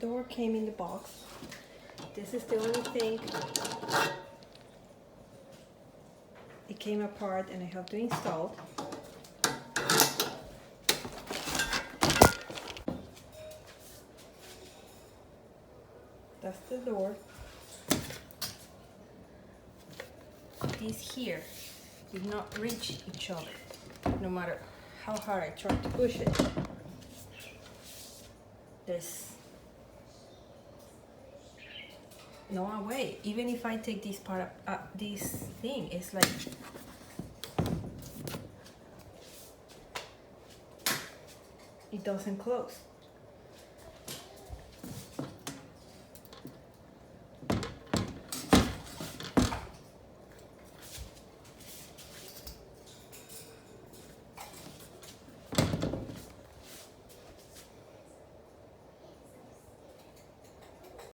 door came in the box. This is the only thing. It came apart and I have to install. That's the door. These here did not reach each other, no matter how hard I tried to push it. There's no way. Even if I take this part up, this thing, it's like it doesn't close.